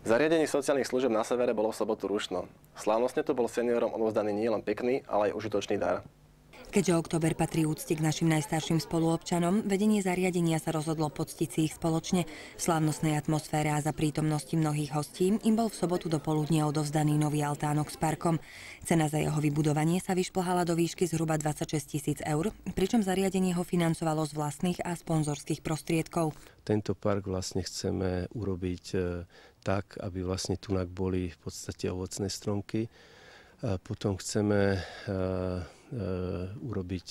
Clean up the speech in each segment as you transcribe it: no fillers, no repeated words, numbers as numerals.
Zariadenie sociálnych služieb na severe bolo v sobotu rušno. Slávnostne tu bol seniorom odovzdaný nielen pekný, ale aj užitočný dar. Keďže október patrí úcti k našim najstarším spoluobčanom, vedenie zariadenia sa rozhodlo poctiť si ich spoločne. V slávnostnej atmosfére a za prítomnosti mnohých hostí im bol v sobotu do poludnia odovzdaný nový altánok s parkom. Cena za jeho vybudovanie sa vyšplhala do výšky zhruba 26 000 eur, pričom zariadenie ho financovalo z vlastných a sponzorských prostriedkov. Tento park vlastne chceme urobiť tak, aby vlastne tunak boli v podstate ovocné stromky. Potom chceme urobiť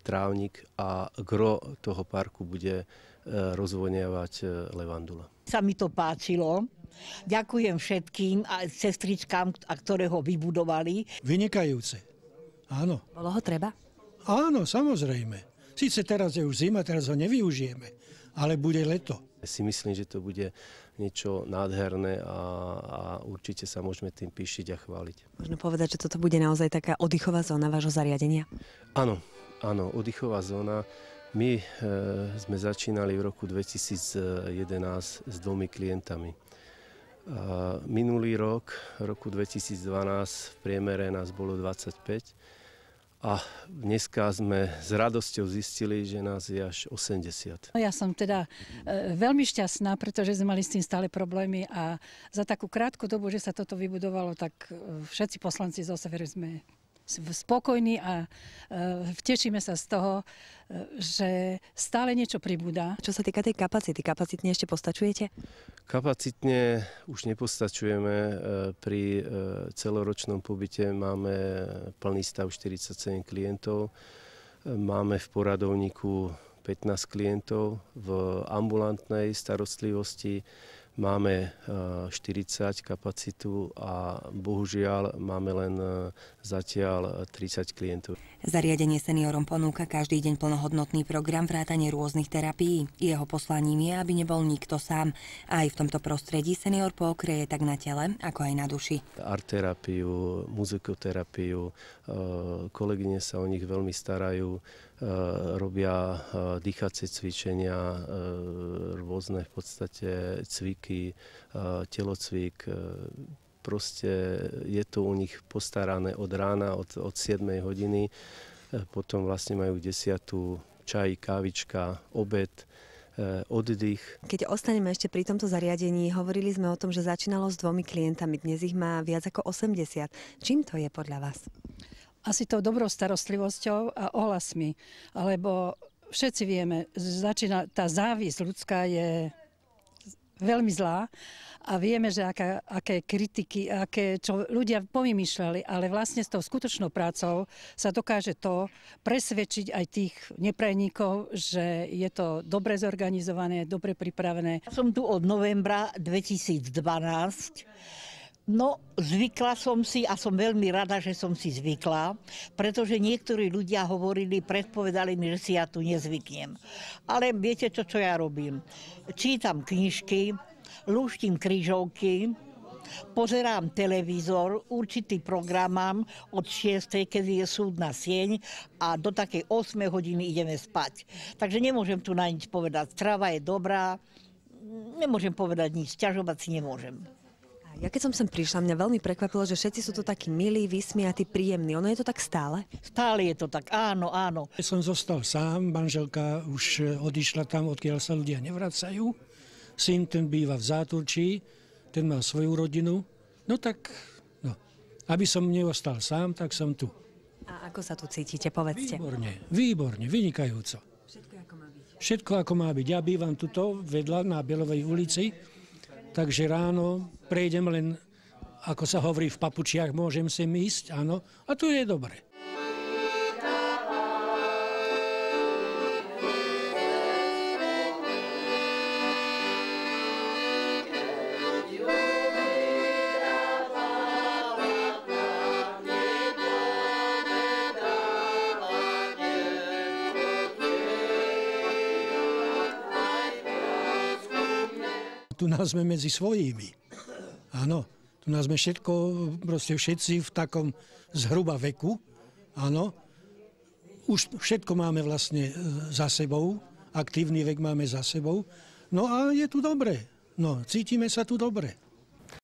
trávnik a gro toho parku bude rozvoniavať levandula. Sa mi to páčilo. Ďakujem všetkým a sestričkám, ktoré ho vybudovali. Vynikajúce. Áno. Bolo ho treba? Áno, samozrejme. Sice teraz je už zima, teraz ho nevyužijeme, ale bude leto. Si myslím, že to bude niečo nádherné a určite sa môžeme tým píšiť a chváliť. Možno povedať, že toto bude naozaj taká oddychová zóna vášho zariadenia? Áno, oddychová zóna. My sme začínali v roku 2011 s 2 klientami. Minulý rok, roku 2012, v priemere nás bolo 25. A dneska sme s radosťou zistili, že nás je až 80. Ja som teda veľmi šťastná, pretože sme mali s tým stále problémy a za takú krátku dobu, že sa toto vybudovalo, tak všetci poslanci zo severu sme spokojní a tešíme sa z toho, že stále niečo pribúda. Čo sa týka tej kapacity, kapacitne ešte postačujete? Kapacitne už nepostačujeme. Pri celoročnom pobyte máme plný stav 47 klientov. Máme v poradovníku 15 klientov. V ambulantnej starostlivosti máme 40 kapacitu a bohužiaľ máme len zatiaľ 30 klientov. Zariadenie seniorom ponúka každý deň plnohodnotný program vrátane rôznych terapií. Jeho poslaním je, aby nebol nikto sám. Aj v tomto prostredí senior pookreje tak na tele, ako aj na duši. Artterapiu, muzikoterapiu, kolegyne sa o nich veľmi starajú, robia dýchacie cvičenia, rôzne v podstate cviky, telocvik. Proste je to u nich postarané od rána, od 7 hodiny. Potom vlastne majú 10. čaj, kávička, obed, oddych. Keď ostaneme ešte pri tomto zariadení, hovorili sme o tom, že začínalo s 2 klientami. Dnes ich má viac ako 80. Čím to je podľa vás? Asi tou dobrou starostlivosťou a ohlasmi, alebo všetci vieme, začína tá závisť ľudská je veľmi zlá a vieme, že aké kritiky, čo ľudia povymýšľali, ale vlastne s tou skutočnou prácou sa dokáže to presvedčiť aj tých neprajníkov, že je to dobre zorganizované, dobre pripravené. Som tu od novembra 2012. No, zvykla som si a som veľmi rada, že som si zvykla, pretože niektorí ľudia hovorili, predpovedali mi, že si ja tu nezvyknem. Ale viete čo ja robím? Čítam knižky, lúštim krížovky, pozerám televízor, určitý program mám od 6, kedy je súdna sieň a do takej 8 hodiny ideme spať. Takže nemôžem tu na nič povedať. Strava je dobrá, nemôžem povedať nič, sťažovať si nemôžem. Ja keď som sem prišla, mňa veľmi prekvapilo, že všetci sú tu takí milí, vysmiatí, príjemní. Ono je to tak stále? Stále je to tak, áno, áno. Som zostal sám, manželka už odišla tam, odkiaľ sa ľudia nevracajú. Syn ten býva v Záturčí, ten má svoju rodinu. No tak, aby som neostal sám, tak som tu. A ako sa tu cítite, povedzte? Výborne, vynikajúco. Všetko ako má byť. Všetko ako má byť. Ja bývam tuto vedľa na Bielovej ulici. Takže ráno prejdem len, ako sa hovorí, v papučiach môžem sem ísť, áno, a to je dobre. Tu nás sme medzi svojimi. Áno, tu nás sme všetci v takom zhruba veku. Áno, už všetko máme vlastne za sebou, aktívny vek máme za sebou. No a je tu dobre. No, cítime sa tu dobre.